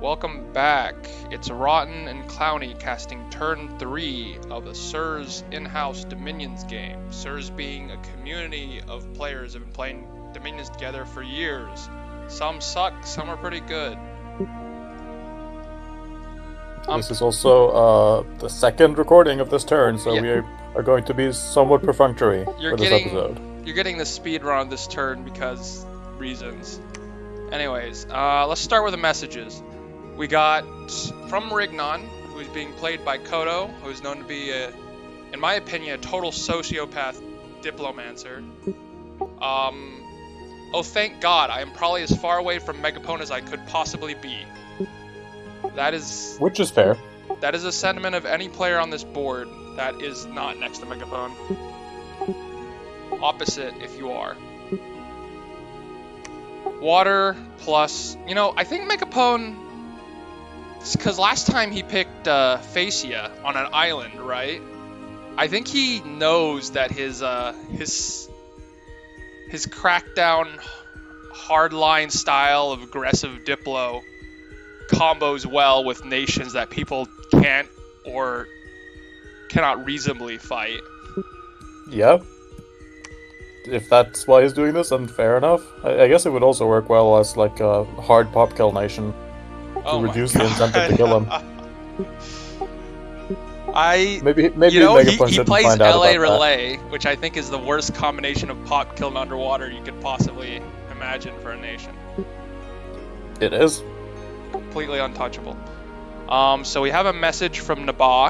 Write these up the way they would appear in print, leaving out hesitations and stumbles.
Welcome back. It's Rotten and Clowny casting turn 3 of the Sirs in-house Dominions game. Sirs being a community of players who have been playing Dominions together for years. Some suck, some are pretty good. This is also the second recording of this turn, so we are going to be somewhat perfunctory for this episode. You're getting the speed run on this turn because reasons. Anyways, let's start with the messages. We got from Rignon, who is being played by Kodo, who is known to be, in my opinion, a total sociopath diplomancer. Oh, thank God, I am probably as far away from Megapone as I could possibly be. That is... Which is fair. That is a sentiment of any player on this board that is not next to Megapone. Opposite, if you are. Water plus... You know, I think Megapone... Because last time he picked Facia on an island, right? I think he knows that his crackdown, hardline style of aggressive Diplo combos well with nations that people can't or cannot reasonably fight. Yep. If that's why he's doing this, then fair enough. I guess it would also work well as like a hard pop kill nation. To reduce the incentive to kill him. Maybe you know, Megapone he shouldn't plays find out LA about Relay, which I think is the worst combination of pop kill and underwater you could possibly imagine for a nation. It is. Completely untouchable. So we have a message from Naba,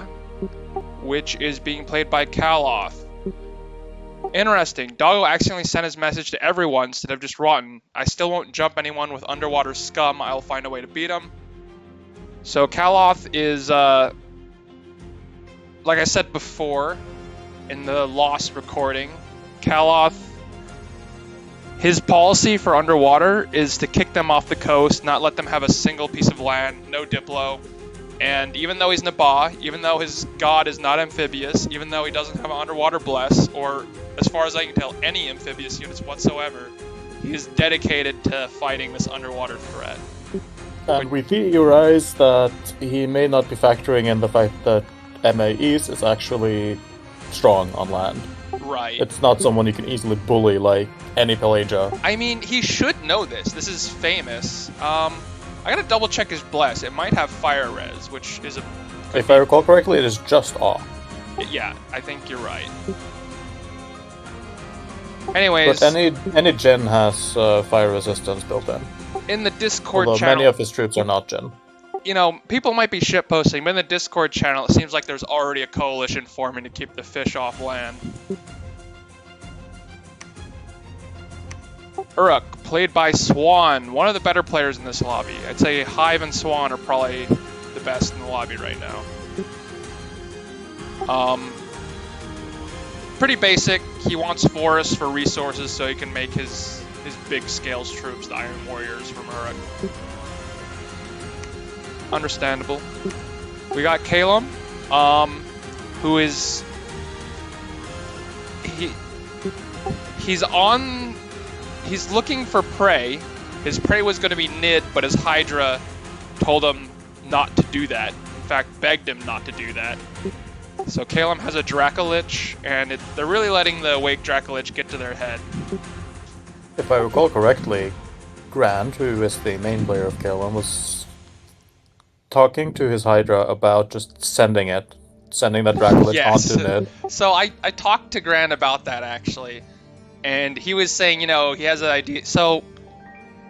which is being played by Kaloth. Interesting. Doggo accidentally sent his message to everyone instead of just Rotten. I still won't jump anyone with underwater scum. I'll find a way to beat him. So Kaloth is, like I said before in the Lost recording, Kaloth, his policy for underwater is to kick them off the coast, not let them have a single piece of land, no Diplo. And even though he's Naba, even though his god is not amphibious, even though he doesn't have an underwater bless, or as far as I can tell, any amphibious units whatsoever, he is dedicated to fighting this underwater threat. And we theorize that he may not be factoring in the fact that MA East is actually strong on land. Right. It's not someone you can easily bully like any Pelagia. I mean, he should know this. This is famous. I gotta double check his bless. It might have fire res, which is a... If I recall correctly, it is just off. Yeah, I think you're right. Anyways... But any gen has fire resistance built in. In the Discord Although channel... many of his troops are not gen. You know, people might be shitposting, but in the Discord channel, it seems like there's already a coalition forming to keep the fish off land. Uruk, played by Swan, one of the better players in this lobby. I'd say Hive and Swan are probably the best in the lobby right now. Pretty basic. He wants forests for resources so he can make his big scales troops, the Iron Warriors from Uruk. Understandable. We got Kalum, who is... He's looking for prey. His prey was going to be Nid, but his Hydra told him not to do that. In fact, begged him not to do that. So Kalum has a Dracolich, and they're really letting the Wake Dracolich get to their head. If I recall correctly, Grant, who is the main player of Kalum, was talking to his Hydra about just sending that Dracolich onto Nid. So I talked to Grant about that, actually. And he was saying, you know, he has an idea. So,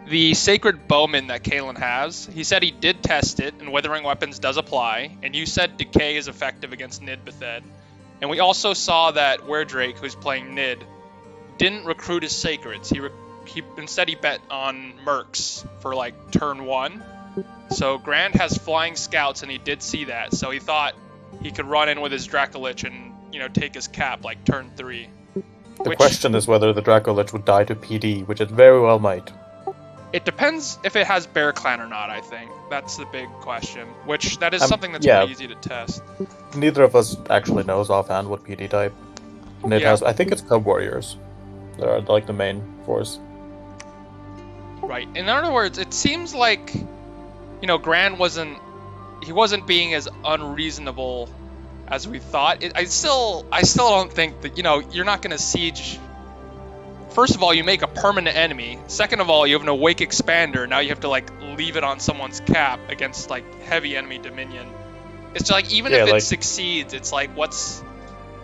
the Sacred Bowman that Kalen has, he said he did test it, and Withering Weapons does apply. And you said Decay is effective against Nid Bethed. And we also saw that Werdrake, who's playing Nid, didn't recruit his Sacreds. Instead he bet on Mercs for, like, turn 1. So, Grant has flying scouts, and he did see that. So, he thought he could run in with his Dracolich and, you know, take his cap, like, turn 3. The question is whether the Dracolich would die to PD, which it very well might. It depends if it has Bear Clan or not, I think. That's the big question. Which, that is something that's pretty easy to test. Neither of us actually knows offhand what PD type. And it has, I think it's Cub Warriors. They're like the main force. Right. In other words, it seems like you know, Grand wasn't being as unreasonable as we thought. I still don't think that, you know, you're not gonna siege. First of all, you make a permanent enemy. Second of all, you have an awake expander. Now you have to like leave it on someone's cap against like heavy enemy dominion. It's like even if it succeeds, it's like what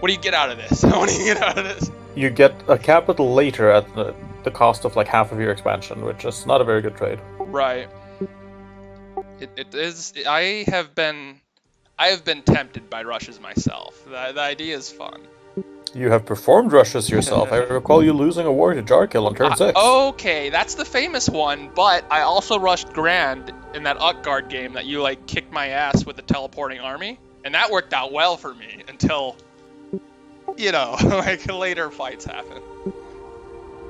do you get out of this? What do you get out of this? You get a capital later at the cost of like half of your expansion, which is not a very good trade. Right. It is. I have been tempted by rushes myself. The idea is fun. You have performed rushes yourself. I recall you losing a war to Jarkill on turn 6. Okay, that's the famous one, but I also rushed Grand in that Utgard game that you like kicked my ass with the teleporting army, and that worked out well for me until, you know, like later fights happen.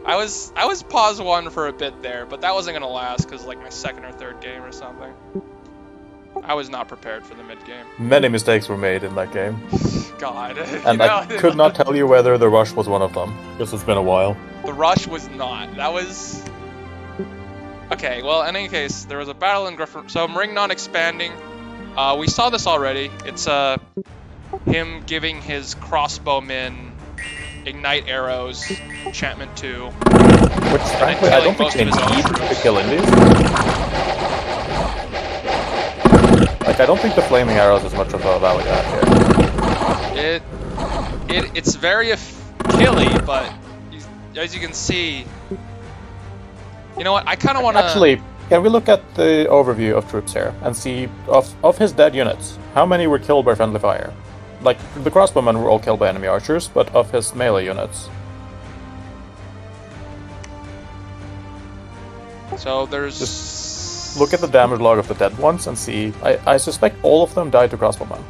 I was pause 1 for a bit there, but that wasn't gonna last because like my second or third game or something. I was not prepared for the mid game. Many mistakes were made in that game. God. And I could not tell you whether the rush was one of them, because it's been a while. The rush was not. That was... Okay, well, in any case, there was a battle in Griffin... So, Maringnon expanding. We saw this already. It's him giving his crossbowmen Ignite Arrows, Enchantment 2. Which, frankly, I don't think they need to kill Indies. Like, I don't think the Flaming Arrows is much of a value add here. It's very killy, but as you can see... You know what, I kind of want to... Actually, can we look at the overview of troops here and see, of his dead units, how many were killed by friendly fire? Like, the crossbowmen were all killed by enemy archers, but of his melee units. So there's... Just look at the damage log of the dead ones and see. I suspect all of them died to crossbowmen.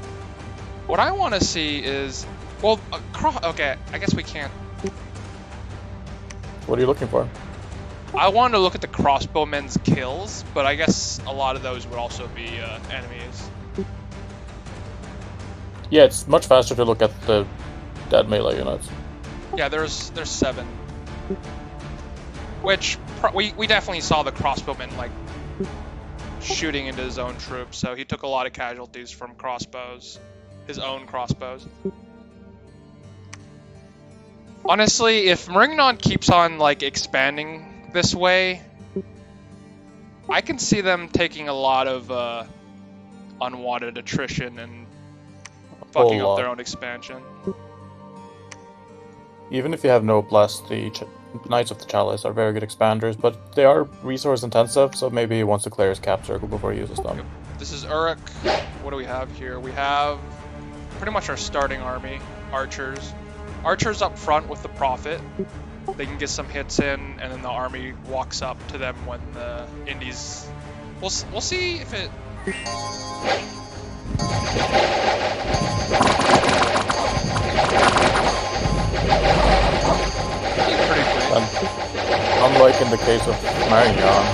What I want to see is... Well, okay, I guess we can't... What are you looking for? I wanted to look at the crossbowmen's kills, but I guess a lot of those would also be enemies. Yeah, it's much faster to look at the dead melee units. Yeah, there's 7. Which, we definitely saw the crossbowman, like, shooting into his own troops, so he took a lot of casualties from crossbows. His own crossbows. Honestly, if Maringnon keeps on, like, expanding this way, I can see them taking a lot of unwanted attrition and fucking up their own expansion. Even if you have no plus, the Knights of the Chalice are very good expanders, but they are resource intensive, so maybe he wants to clear his cap circle before he uses them. Yep. This is Uruk. What do we have here? We have pretty much our starting army. Archers. Archers up front with the Prophet. They can get some hits in, and then the army walks up to them when the Indies... We'll see if it... Unlike in the case of Marignan,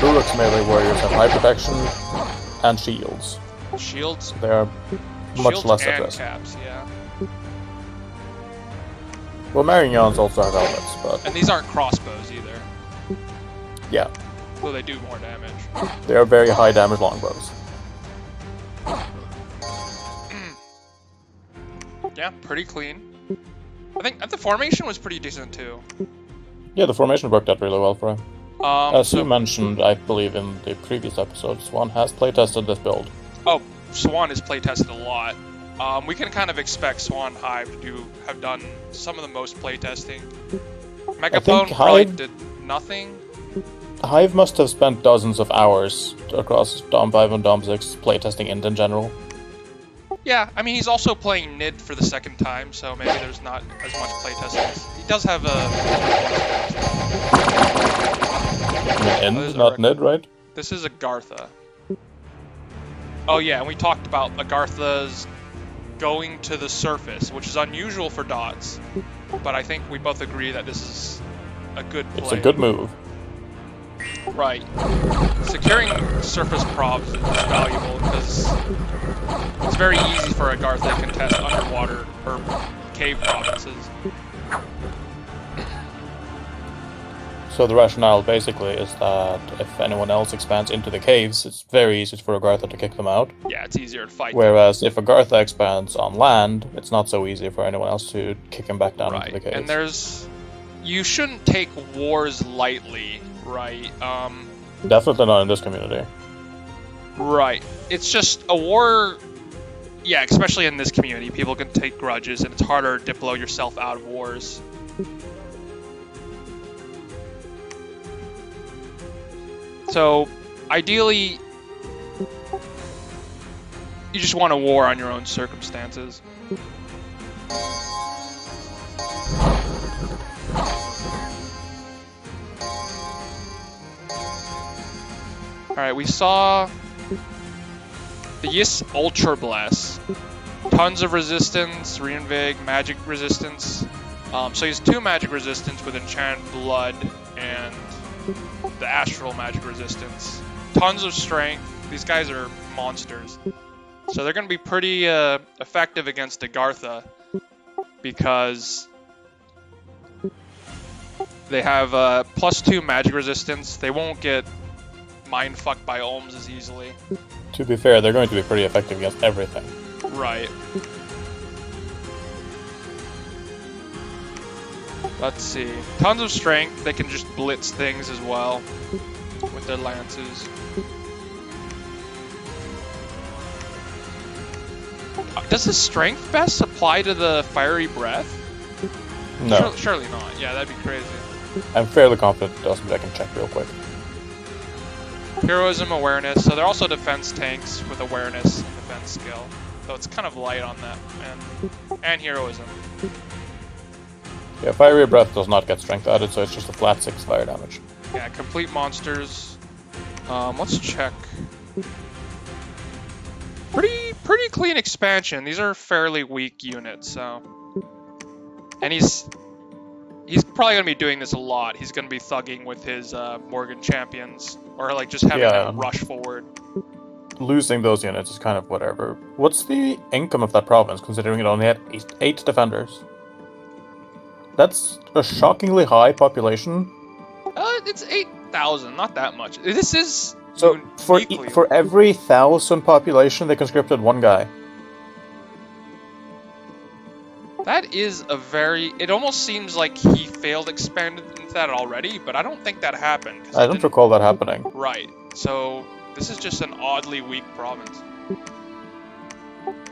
Uruk's melee warriors have high protection and shields. Shields? They are much less at risk. Caps, yeah. Well, Marignans also have helmets, but... And these aren't crossbows either. Yeah. Well, they do more damage. They are very high damage longbows. Yeah, pretty clean. I think the formation was pretty decent too. Yeah, the formation worked out really well for him. As you so, mentioned, I believe in the previous episode, Swan has playtested this build. Oh, Swan has playtested a lot. We can kind of expect Swan Hive to have done some of the most playtesting. Megaphone probably did nothing. Hive must have spent dozens of hours across Dom 5 and Dom 6 playtesting Int in general. Yeah, I mean, he's also playing Nid for the second time, so maybe there's not as much playtesting. He does have a... I mean, Int, not Nid, right? This is Agartha. Oh yeah, and we talked about Agartha's going to the surface, which is unusual for dots, but I think we both agree that this is a good play. It's a good move. Right. Securing surface probs is valuable because it's very easy for Agartha to contest underwater or cave provinces. So the rationale basically is that if anyone else expands into the caves, it's very easy for Agartha to kick them out. Yeah, it's easier to fight. Whereas if Agartha expands on land, it's not so easy for anyone else to kick him back down into the caves. And you shouldn't take wars lightly, right? Definitely not in this community. Right. It's just a war. Yeah, especially in this community, people can take grudges, and it's harder to blow yourself out of wars. So, ideally, you just want a war on your own circumstances. Alright, we saw the Yis Ultra Bless. Tons of resistance, Reinvig, magic resistance. So he has 2 magic resistance with Enchanted Blood and the Astral magic resistance. Tons of strength. These guys are monsters. So they're going to be pretty effective against Agartha because they have +2 magic resistance. They won't get mind-fucked by Olms as easily. To be fair, they're going to be pretty effective against everything. Right. Let's see. Tons of strength. They can just blitz things as well with their lances. Does the strength best apply to the fiery breath? No. Surely not. Yeah, that'd be crazy. I'm fairly confident it does, but I can check real quick. Heroism, awareness. So they're also defense tanks with awareness and defense skill. So it's kind of light on that. And heroism. Yeah, Fiery Breath does not get strength added, so it's just a flat 6 fire damage. Yeah, complete monsters. Let's check. Pretty clean expansion. These are fairly weak units, so. And he's probably gonna be doing this a lot. He's gonna be thugging with his Morgan champions, or like just having them rush forward. Losing those units is kind of whatever. What's the income of that province, considering it only had 8 defenders? That's a shockingly high population. It's 8,000, not that much. This is so for every 1,000 population, they conscripted 1 guy. That is a very. It almost seems like he failed expanded into that already, but I don't think that happened. I don't recall that happening. Right. So this is just an oddly weak province.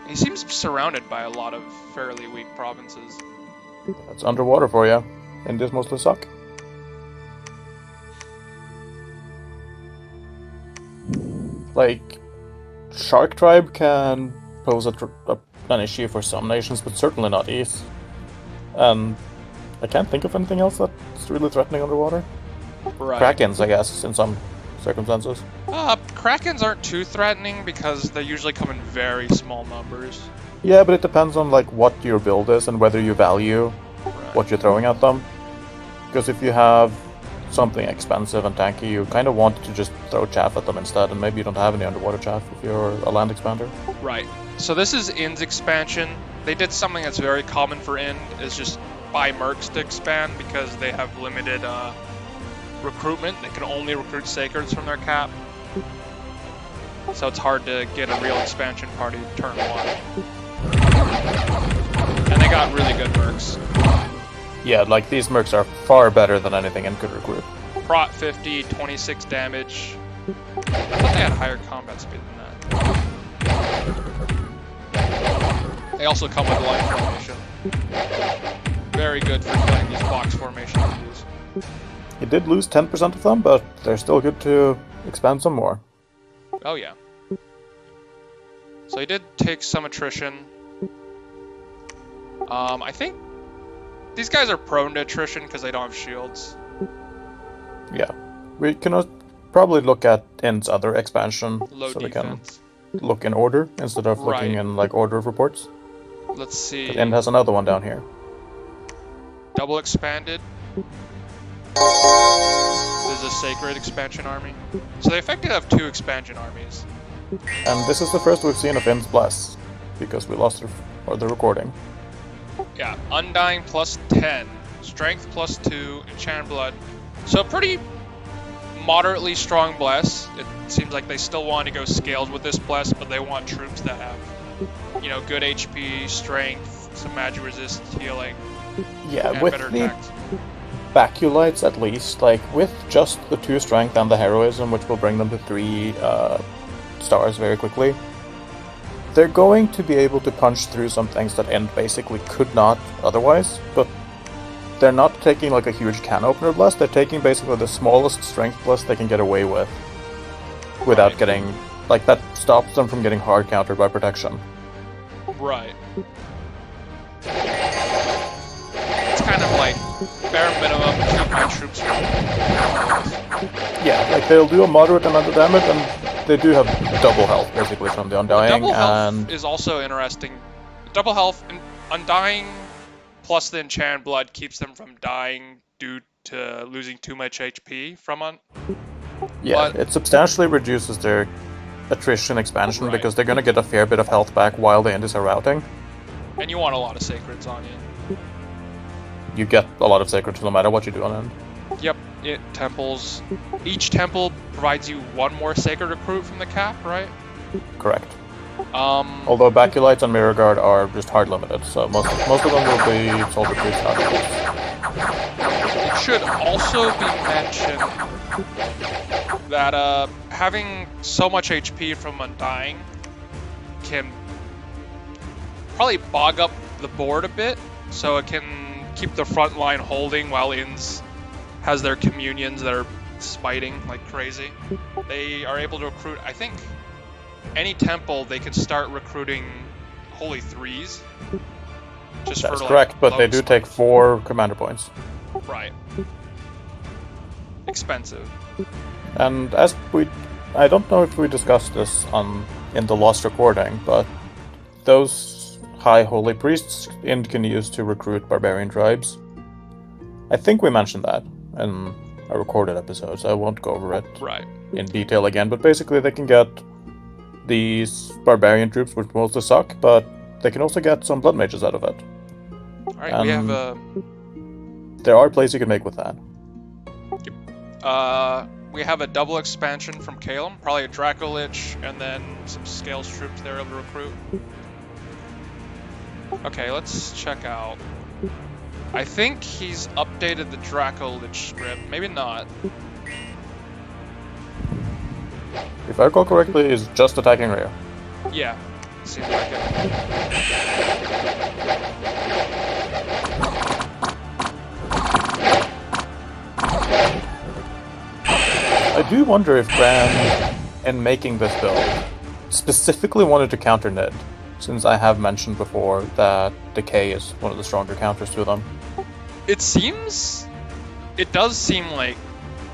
He seems surrounded by a lot of fairly weak provinces. That's underwater for you. Indians mostly suck. Like, Shark Tribe can pose an issue for some nations, but certainly not East. And I can't think of anything else that's really threatening underwater. Right. Krakens, I guess, in some circumstances. Krakens aren't too threatening because they usually come in very small numbers. Yeah, but it depends on like what your build is and whether you value what you're throwing at them. Because if you have something expensive and tanky, you kind of want to just throw chaff at them instead, and maybe you don't have any underwater chaff if you're a land expander. Right. So this is Ind's expansion. They did something that's very common for Ind, is just buy mercs to expand because they have limited recruitment. They can only recruit sacreds from their cap. So it's hard to get a real expansion party turn 1. And they got really good mercs. Yeah, like these mercs are far better than anything Ind could recruit. Prot 50, 26 damage. I thought they had higher combat speed than that. They also come with line formation. Very good for playing these box formation reviews. He did lose 10% of them, but they're still good to expand some more. Oh yeah. So he did take some attrition. I think these guys are prone to attrition because they don't have shields. Yeah. We can probably look at Ind's other expansion Low so defense. we can look in order instead of looking in like order of reports. Let's see. Ind has another one down here. Double expanded. There's a sacred expansion army. So they effectively have 2 expansion armies. And this is the first we've seen of Ind's Bless, because we lost the recording. Yeah, Undying +10, Strength +2, Enchanted Blood So pretty moderately strong bless. It seems like they still want to go scaled with this bless, but they want troops that have, you know, good HP, strength, some magic resist, healing, Yeah, and with better the attacks. Baculites at least, like with just the 2 strength and the heroism, which will bring them to 3 stars very quickly, they're going to be able to punch through some things that End basically could not otherwise, but they're not taking like a huge can opener bless, they're taking basically the smallest strength bless they can get away with without Right. getting, like, that stops them from getting hard countered by protection. Right. It's kind of like bare minimum keep my troops from. Yeah, like they'll do a moderate amount of damage, and they do have double health basically from the Undying, Double health and is also interesting. Double health and Undying plus the Enchant Blood keeps them from dying due to losing too much HP from yeah, but- it substantially reduces their attrition expansion Right. because they're gonna get a fair bit of health back while the Indies are routing. and you want a lot of sacreds on you. You get a lot of sacreds no matter what you do on End. Yep, it temples. Each temple provides you 1 more sacred recruit from the cap, right? Correct. Although Baculites and Mirror Guard are just hard limited, so most of them will be Soldier Priest targets. It should also be mentioned that having so much HP from Undying can probably bog up the board a bit, so it can keep the front line holding while Inns has their communions that are spiting like crazy. They are able to recruit, I think, any temple they can start recruiting Holy Threes. Just That's for, like, correct, but low they do take spikes. 4 commander points. Right. Expensive. And as I don't know if we discussed this in the lost recording, but those high holy priests Ind can use to recruit barbarian tribes. I think we mentioned that in a recorded episode, so I won't go over it Right. in detail again. But basically, they can get these barbarian troops, which mostly suck, but they can also get some blood mages out of it. Alright, we have There are plays you can make with that. we have a double expansion from Calum, probably a Draco Lich, and then some Scales troops they're able to recruit. Okay, let's check out. I think he's updated the Draco Lich script, maybe not. If I recall correctly, it's just attacking rear. Yeah, seems like it. I do wonder if Gran, in making this build, specifically wanted to counter Nid, since I have mentioned before that Decay is one of the stronger counters to them. It does seem like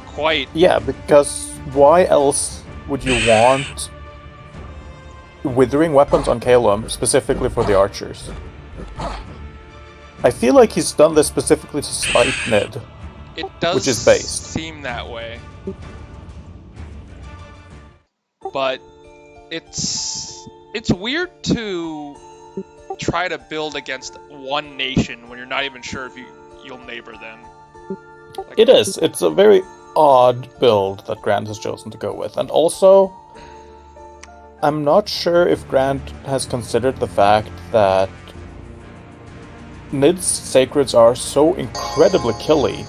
quite... Yeah, because why else would you want withering weapons on Calum, specifically for the archers? I feel like he's done this specifically to spite Nid. It does Which is based. seem that way. But it's weird to try to build against one nation when you're not even sure if you'll neighbor them. Like, It is. It's a very odd build that Grant has chosen to go with. And also, I'm not sure if Grant has considered the fact that Nid's Sacreds are so incredibly killy,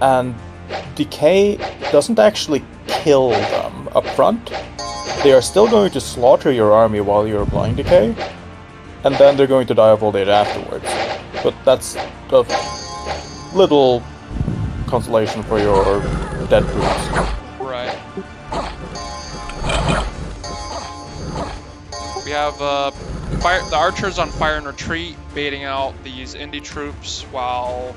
and Decay doesn't actually kill them up front. They are still going to slaughter your army while you're applying Decay, and then they're going to die of old age afterwards. But that's a little consolation for your dead troops. Right. We have the archers on fire and retreat, baiting out these indie troops, while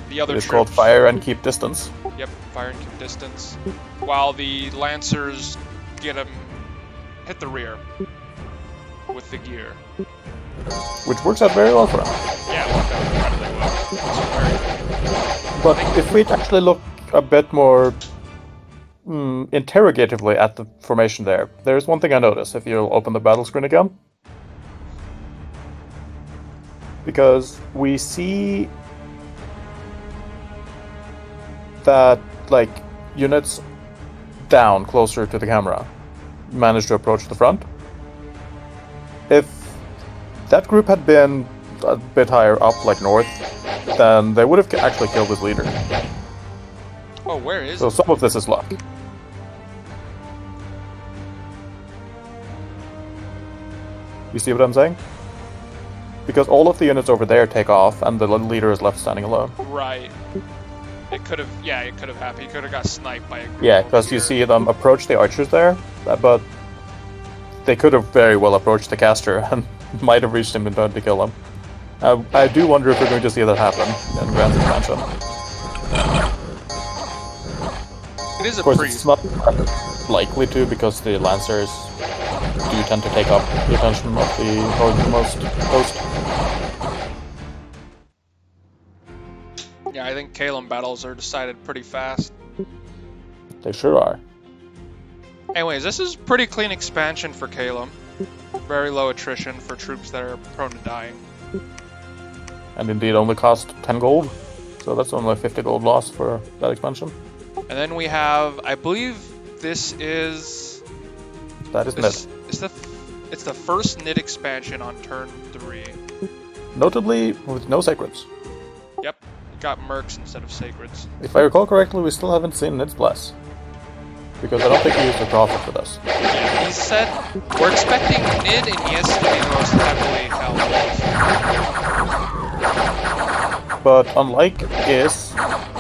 the other It's troops... called Fire and Keep Distance. Yep, fire and keep distance. While the lancers hit the rear with the gear. Which works out very well for him. Yeah, it worked out incredibly well. But if we actually look a bit more interrogatively at the formation there's one thing I noticed if you'll open the battle screen again. Because we see that, like, units down closer to the camera managed to approach the front. If that group had been a bit higher up, like north, then they would have actually killed his leader. Oh, where is So some of this is luck. You see what I'm saying? Because all of the units over there take off, and the leader is left standing alone. Right. It could have happened. He could have got sniped by a group. Yeah, because you see them approach the archers there, but they could have very well approached the caster and might have reached him in time to kill him. I do wonder if we're going to see that happen in Grand Expansion. It is a Of course, priest. it's not likely to, because the Lancers do tend to take up the attention of the northernmost host. Yeah, I think Kalem battles are decided pretty fast. They sure are. Anyways, this is pretty clean expansion for Kalem. Very low attrition for troops that are prone to dying. And indeed only cost 10 gold, so that's only a 50 gold loss for that expansion. And then we have, I believe this is... That is Nid. It's the first Nid expansion on turn 3. Notably with no sacreds. Yep, got mercs instead of sacreds. If I recall correctly, we still haven't seen Nid's Bless. Because I don't think he used a prophet for this. Yeah, he said we're expecting Nid and Yes to be the most heavily held. But unlike Is,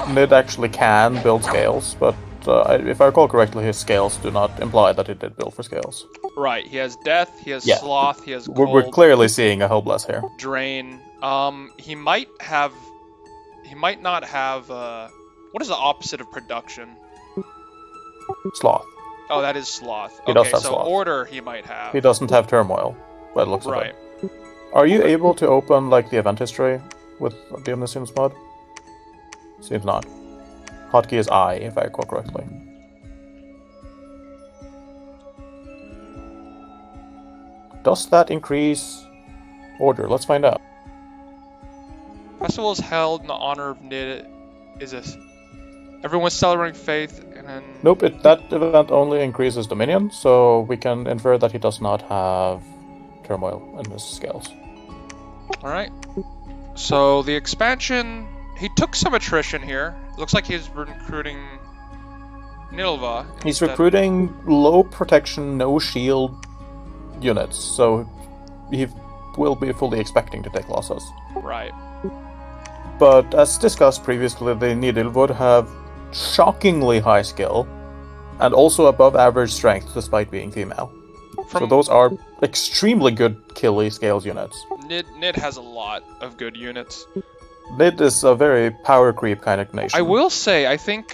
Nid actually can build scales, but if I recall correctly, his scales do not imply that he did build for scales. Right, he has Death, he has Yeah. Sloth, he has Gold, We're clearly seeing a Hellbless here. Drain. He might not have, what is the opposite of production? Sloth. Oh, that is Sloth. He does Okay, have so Sloth. Order he might have. He doesn't have Turmoil, by the looks of Right. it. Are you able to open, like, the event history with the Omniscience mod? Seems not. Hotkey is I, if I recall correctly. Does that increase order? Let's find out. Festival is held in the honor of Nid. Is this? Everyone's celebrating faith, and then... Nope, that event only increases Dominion, so we can infer that he does not have Turmoil in his scales. Alright. So, the expansion... He took some attrition here. Looks like he's recruiting Nilva. He's instead. recruiting low protection, no shield units, so he will be fully expecting to take losses. Right. But as discussed previously, the Nidilvud have shockingly high skill, and also above average strength despite being female. So those are extremely good killy scales units. Nid has a lot of good units. Nid is a very power creep kind of nation. I will say, I think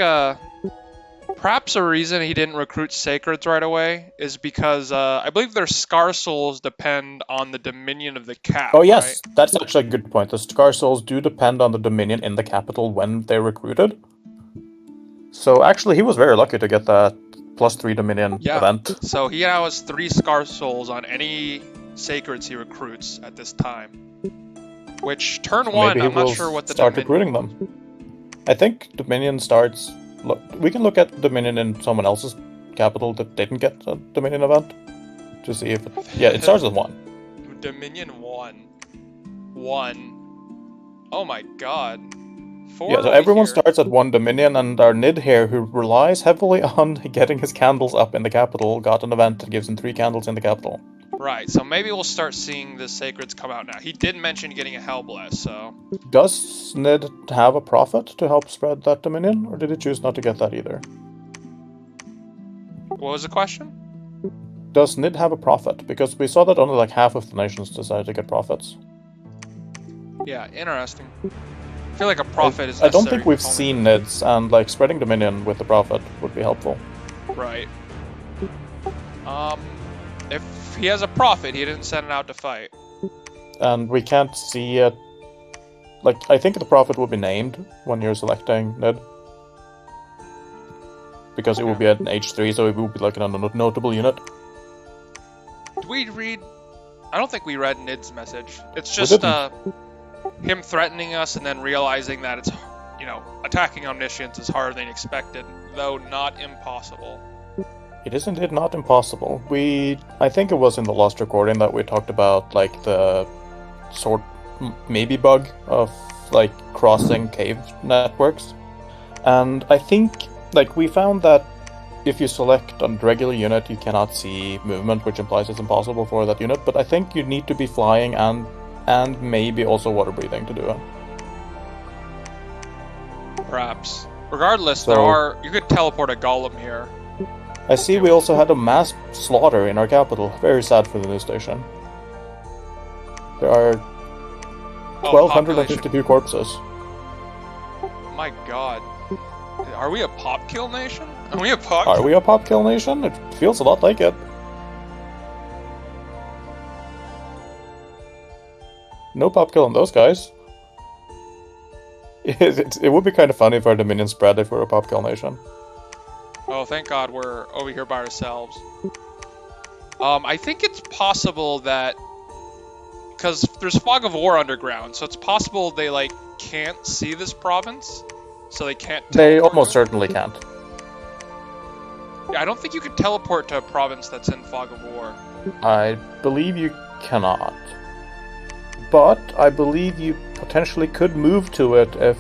perhaps a reason he didn't recruit Sacreds right away is because I believe their Scar Souls depend on the Dominion of the Cap. Oh yes, right? that's actually a good point. The Scar Souls do depend on the Dominion in the capital when they're recruited. So actually he was very lucky to get that +3 Dominion event. So he now has 3 Scar Souls on any Sacreds he recruits at this time. Which, turn So 1, maybe I'm he will not sure what the start Dominion... recruiting them. I think Dominion starts... Look, we can look at Dominion in someone else's capital that didn't get a Dominion event. To see if... Yeah, it starts with 1. Dominion 1. 1. Oh my god. 4 Yeah, so everyone starts at 1 Dominion, and our Nid here, who relies heavily on getting his candles up in the capital, got an event that gives him 3 candles in the capital. Right, so maybe we'll start seeing the Sacreds come out now. He did mention getting a Hellbless, so... Does Nid have a prophet to help spread that Dominion, or did he choose not to get that either? What was the question? Does Nid have a prophet? Because we saw that only like half of the nations decided to get prophets. Yeah, interesting. I feel like a prophet is I don't necessary think we've component. seen Nids, and like spreading Dominion with the prophet would be helpful. Right. If he has a prophet, he didn't send it out to fight. And we can't see it. Like, I think the prophet will be named when you're selecting Nid. Because it will be at an H3, so it will be like a notable unit. Did we read... I don't think we read Nid's message. It's just him threatening us and then realizing that it's, attacking omniscience is harder than expected, though not impossible. It is indeed not impossible. I think it was in the last recording that we talked about, like, the maybe bug of, like, crossing cave networks. And I think, like, we found that if you select on a regular unit, you cannot see movement, which implies it's impossible for that unit, but I think you need to be flying and maybe also water breathing to do it. Perhaps. Regardless, you could teleport a golem here. I see we also had a mass slaughter in our capital. Very sad for the news station. There are 1,252 corpses. My god. Are we a pop kill nation? Are we a pop kill nation? It feels a lot like it. No pop kill on those guys. It would be kind of funny if our Dominion spread if we're a pop kill nation. Oh, thank God we're over here by ourselves. I think it's possible that... Because there's fog of war underground, so it's possible they, like, can't see this province. So they can't teleport. They almost certainly can't. Yeah, I don't think you could teleport to a province that's in fog of war. I believe you cannot. But I believe you potentially could move to it if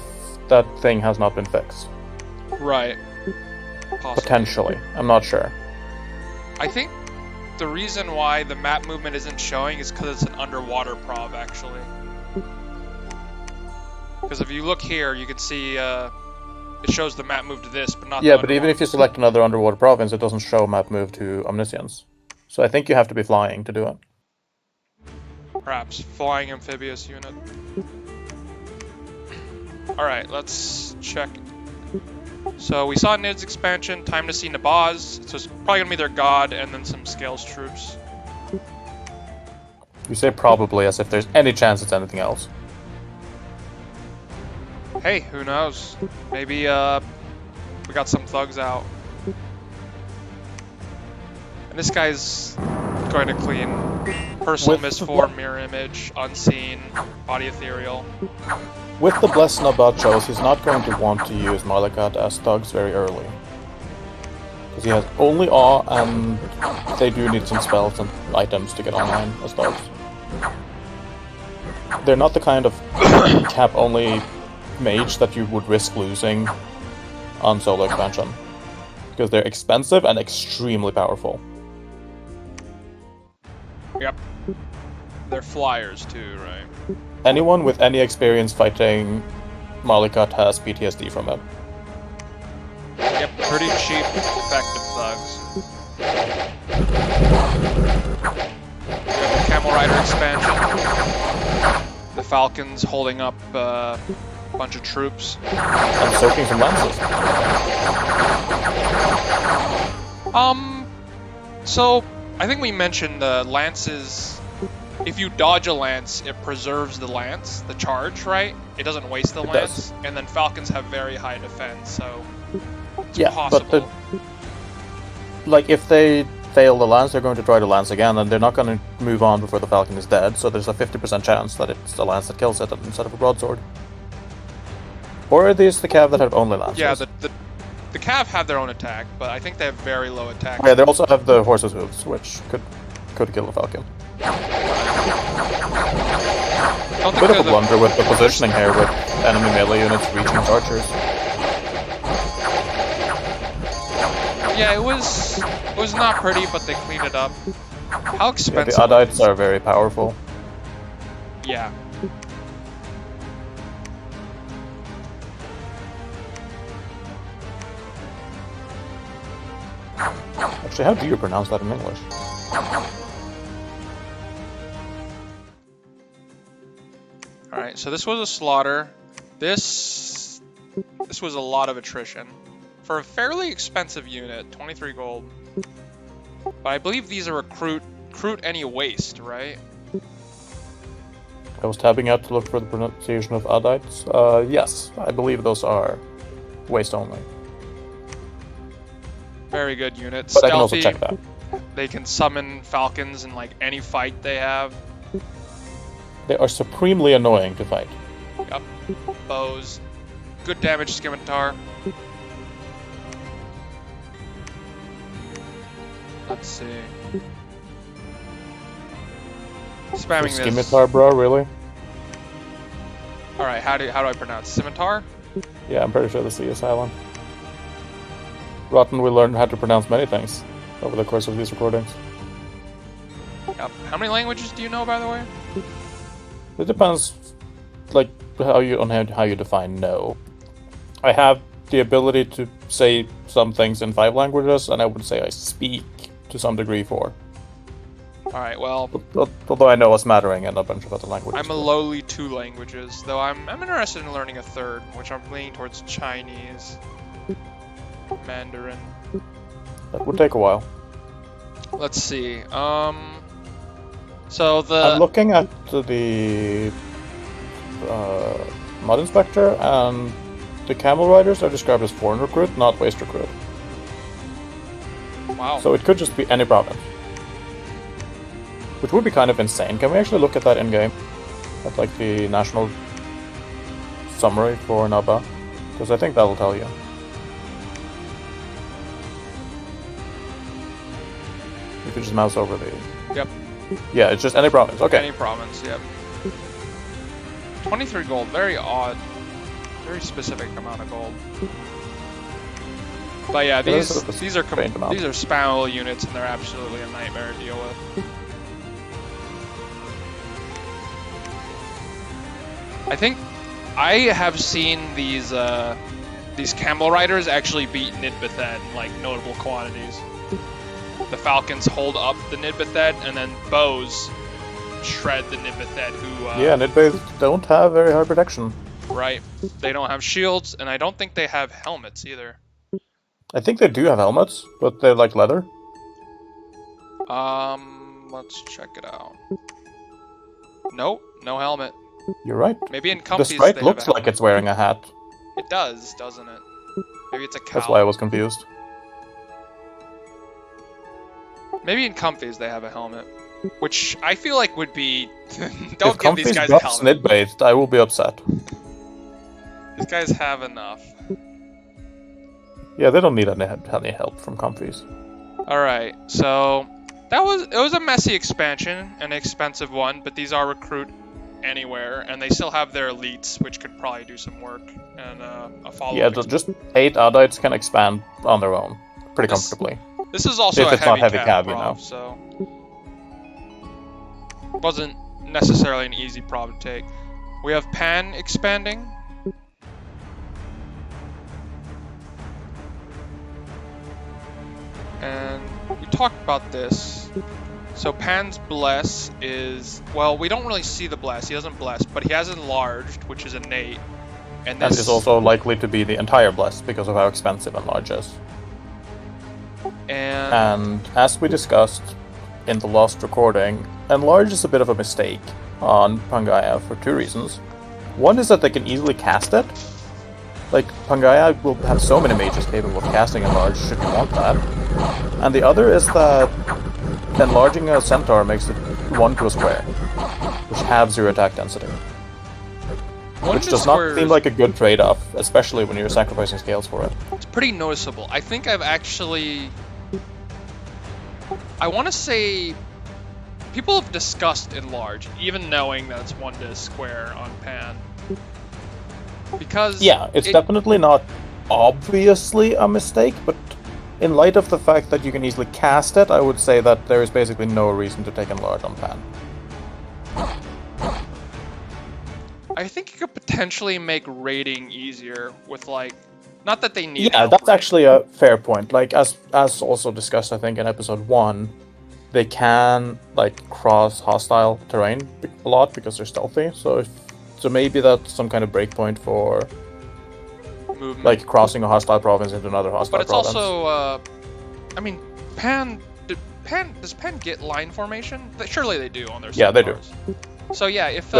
that thing has not been fixed. Right. Possibly. Potentially. I'm not sure. I think the reason why the map movement isn't showing is because it's an underwater prov, actually. Because if you look here, you can see it shows the map move to this, but not. Yeah, but even if you select another underwater province, it doesn't show map move to Omniscience. So I think you have to be flying to do it. Perhaps flying amphibious unit. All right, let's check. So we saw Nid's expansion. Time to see Nabaz. So it's probably gonna be their god and then some Scales troops. You say probably as if there's any chance it's anything else. Hey, who knows? Maybe we got some thugs out. And this guy's going to clean personal misform, mirror image, unseen, body ethereal. With the Blessed Nabat shows, he's not going to want to use Malakat as thugs very early. Because he has only awe, and they do need some spells and items to get online as thugs. They're not the kind of cap-only mage that you would risk losing on solo expansion. Because they're expensive and extremely powerful. Yep. They're flyers too, right? Anyone with any experience fighting Malikat has PTSD from it. Yep, pretty cheap, effective thugs. We have the Camel Rider expansion. The Falcons holding up a bunch of troops. And soaking some lances. So I think we mentioned the lances. If you dodge a lance, it preserves the lance, the charge, right? It doesn't waste the lance. And then Falcons have very high defense, so it's possible. But like, if they fail the lance, they're going to try the lance again, and they're not going to move on before the Falcon is dead, so there's a 50% chance that it's the lance that kills it instead of a broadsword. Or are these the Cav that have only lances? Yeah, the Cav have their own attack, but I think they have very low attack. Yeah, they also have the horse's hooves, which could kill the Falcon. A bit of a blunder with the positioning here, with enemy melee units reaching archers. Yeah, it was not pretty, but they cleaned it up. How expensive? Yeah, the Addites are very powerful. Yeah. Actually, how do you pronounce that in English? Alright, so this was a slaughter. This was a lot of attrition. For a fairly expensive unit, 23 gold. But I believe these are recruit any waste, right? I was tabbing out to look for the pronunciation of Addites. Yes, I believe those are waste only. Very good unit. But Stealthy, I can also check that. They can summon falcons in like any fight they have. They are supremely annoying to fight. Yep. Bows. good damage, Scimitar. Let's see. Spamming this. Scimitar, bro, really? Alright, how do I pronounce Scimitar? Yeah, I'm pretty sure the C is silent. Rotten, we learned how to pronounce many things over the course of these recordings. Yep. How many languages do you know, by the way? It depends, like, how you define no. I have the ability to say some things in 5 languages, and I would say I speak to some degree 4. Alright, well... Although I know a smattering and a bunch of other languages. I'm a lowly 2 languages, though I'm interested in learning a 3rd, which I'm leaning towards Chinese. Mandarin. That would take a while. Let's see, so I'm looking at the mod inspector, and the camel riders are described as foreign recruit, not waste recruit. Wow. So it could just be any province. Which would be kind of insane. Can we actually look at that in-game? At like the national summary for Naba? Because I think that'll tell you. You could just mouse over the... Yep. Yeah, it's just any province, okay. Any province, yep. 23 gold, very odd. Very specific amount of gold. But yeah, these are spammable units, and they're absolutely a nightmare to deal with. I think I have seen these camel riders actually beat Nidbethed in like notable quantities. The Falcons hold up the Nidbethed, and then bows shred the Nidbethed, who... yeah, Nidbethed don't have very high protection. Right. They don't have shields, and I don't think they have helmets either. I think they do have helmets, but they're like leather. Let's check it out. Nope, no helmet. You're right. Maybe in Comfies the sprite looks like it's wearing a hat. It does, doesn't it? Maybe it's a cowl. That's why I was confused. Maybe in Comfies they have a helmet. Which I feel like would be... Don't give these guys a helmet. Snidbathed, I will be upset. These guys have enough. Yeah, they don't need any help from Comfies. Alright, so... It was a messy expansion, an expensive one, but these are recruit anywhere, and they still have their elites, which could probably do some work, and a follow-up. Yeah, just 8 Addites can expand on their own, pretty comfortably. This is also if a it's not heavy cab, you know. So wasn't necessarily an easy prob to take. We have Pan expanding. And we talked about this. So Pan's Bless is, well, we don't really see the Bless. He doesn't bless, but he has Enlarged, which is innate. And this is also likely to be the entire Bless because of how expensive Enlarge is. And as we discussed in the last recording, Enlarge is a bit of a mistake on Pangaea for 2 reasons. One is that they can easily cast it. Like, Pangaea will have so many mages capable of casting Enlarge should you want that. And the other is that enlarging a Centaur makes it 1 to a square, which halves your attack density. Which does not seem like a good trade-off, especially when you're sacrificing scales for it. It's pretty noticeable. I think I've actually... I want to say... People have discussed Enlarge, even knowing that it's 1 to a square on Pan. Because... Yeah, it's definitely not obviously a mistake, but in light of the fact that you can easily cast it, I would say that there is basically no reason to take Enlarge on Pan. I think you could potentially make raiding easier with, like, not that they need. Yeah, that's actually a fair point. Like, as also discussed, I think in episode 1, they can like cross hostile terrain a lot because they're stealthy. So maybe that's some kind of breakpoint for movement, like crossing a hostile province into another hostile province. But it's also, I mean, does Pan get line formation? Surely they do on their Centaurs. Yeah, they do. So yeah, if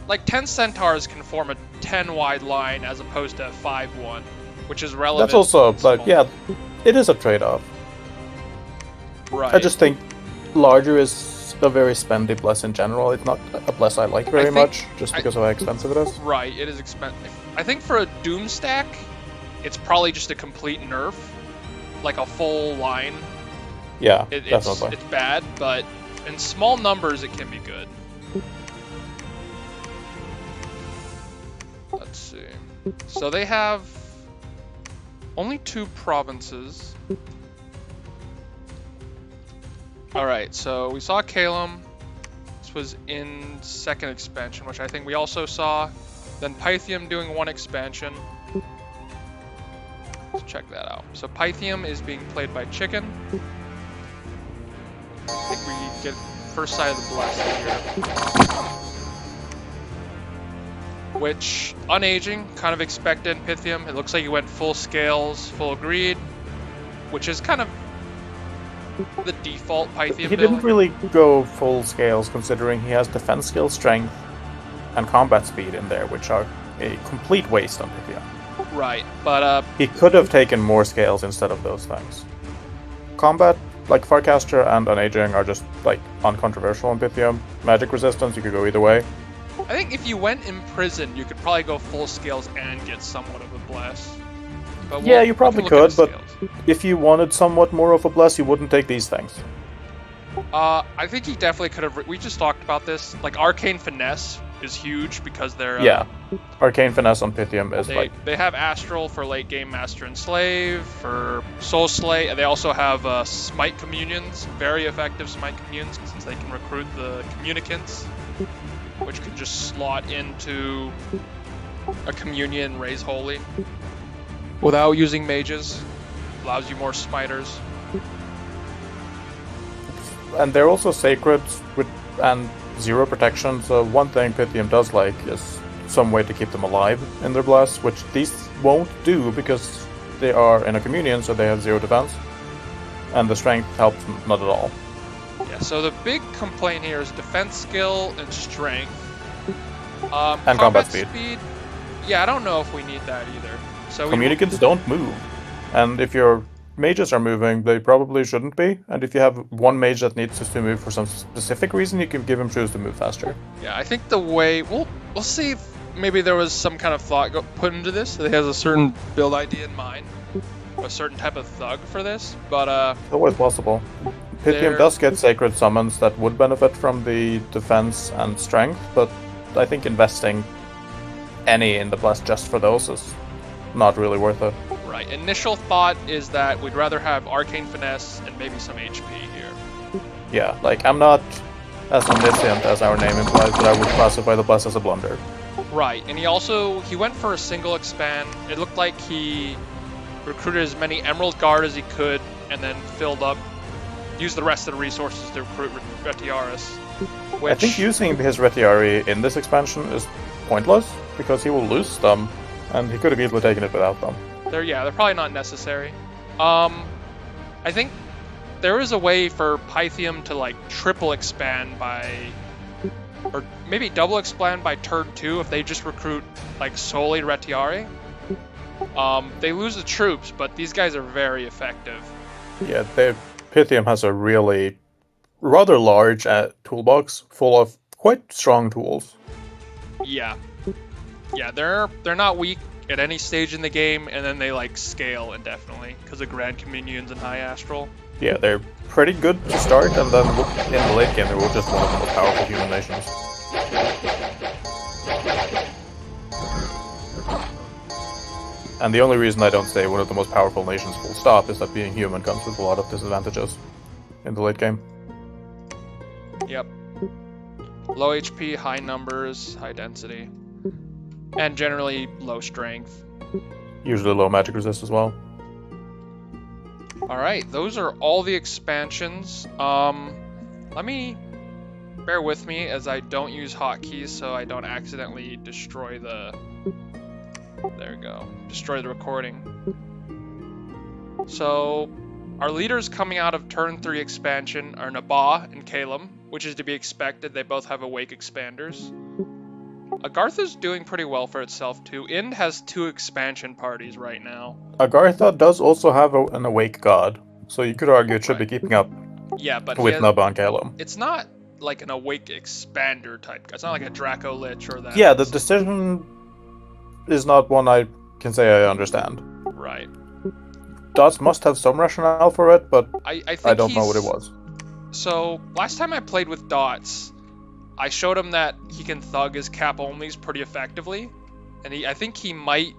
like 10 Centaurs can form a 10 wide line as opposed to 5-1, which is relevant. That's also, but yeah, it is a trade-off. Right. I just think larger is a very spendy bless in general. It's not a bless I like very much, just because of how expensive it is. Right, it is expensive. I think for a Doom stack, it's probably just a complete nerf, like a full line. Yeah, definitely. It's bad, but in small numbers it can be good. Let's see. So they have only 2 provinces. Alright, so we saw Calum. This was in 2nd expansion, which I think we also saw. Then Pythium doing 1 expansion. Let's check that out. So Pythium is being played by Chicken. I think we get first sight of the blessing here. Which, unaging, kind of expected in Pythium. It looks like he went full scales, full greed, which is kind of the default Pythium build. He didn't really go full scales, considering he has defense skill, strength, and combat speed in there, which are a complete waste on Pythium. Right, but he could have taken more scales instead of those things. Combat, like Farcaster and Unaging, are just like uncontroversial on Pythium. Magic resistance, you could go either way. I think if you went Imprisoned, you could probably go full scales and get somewhat of a bless. But yeah, you probably could, but if you wanted somewhat more of a bless, you wouldn't take these things. I think he definitely could have. We just talked about this. Like Arcane Finesse is huge because they're yeah. Arcane Finesse on Pythium is they have Astral for late game Master and Slave, for Soul Slay, and they also have Smite Communions, very effective Smite Communions since they can recruit the Communicants, which can just slot into a Communion and raise Holy without using mages. Allows you more Smiters. And they're also sacred and 0 protection, so one thing Pythium does like is some way to keep them alive in their bless, which these won't do because they are in a communion, so they have 0 defense. And the strength helps not at all. Yeah, so the big complaint here is defense skill and strength. And combat speed. Yeah, I don't know if we need that either. So Communicants don't move. And if your mages are moving, they probably shouldn't be. And if you have one mage that needs to move for some specific reason, you can give him choose to move faster. Yeah, I think the way we'll see if maybe there was some kind of thought put into this. That he has a certain build idea in mind, a certain type of thug for this. But always possible. Pythium does get sacred summons that would benefit from the defense and strength, but I think investing any in the blast just for those is not really worth it. Right. Initial thought is that we'd rather have Arcane Finesse and maybe some HP here. Yeah, like I'm not as omniscient as our name implies, but I would classify the blast as a blunder. Right, and he went for a single expand. It looked like he recruited as many Emerald Guard as he could, and then used the rest of the resources to recruit Retiaris. I think using his Retiari in this expansion is pointless, because he will lose them, and he could have easily taken it without them. They're probably not necessary. I think there is a way for Pythium to like triple expand or maybe double expand by turn 2 if they just recruit like solely Retiari. They lose the troops, but these guys are very effective. Yeah, Pythium has a really rather large toolbox full of quite strong tools. Yeah, they're not weak at any stage in the game, and then they like scale indefinitely because of Grand Communions and High Astral. Yeah, they're pretty good to start, and then in the late game they were just one of the most powerful human nations. And the only reason I don't say one of the most powerful nations full stop is that being human comes with a lot of disadvantages in the late game. Yep. Low HP, high numbers, high density. And generally low strength. Usually low magic resist as well. Alright, those are all the expansions. Bear with me as I don't use hotkeys so I don't accidentally destroy the... There we go. Destroy the recording. So, our leaders coming out of turn 3 expansion are Nabah and Calum, which is to be expected. They both have Awake expanders. Agartha's doing pretty well for itself too. Ind has 2 expansion parties right now. Agartha does also have an Awake God, so you could argue it should be keeping up but with Nabah and Calum. It's not like an Awake Expander type guy. It's not like a Draco Lich or that. Yeah, the decision is not one I can say I understand. Right. Dots must have some rationale for it, but I think I don't know what it was. So, last time I played with Dots, I showed him that he can thug his cap onlys pretty effectively, and I think he might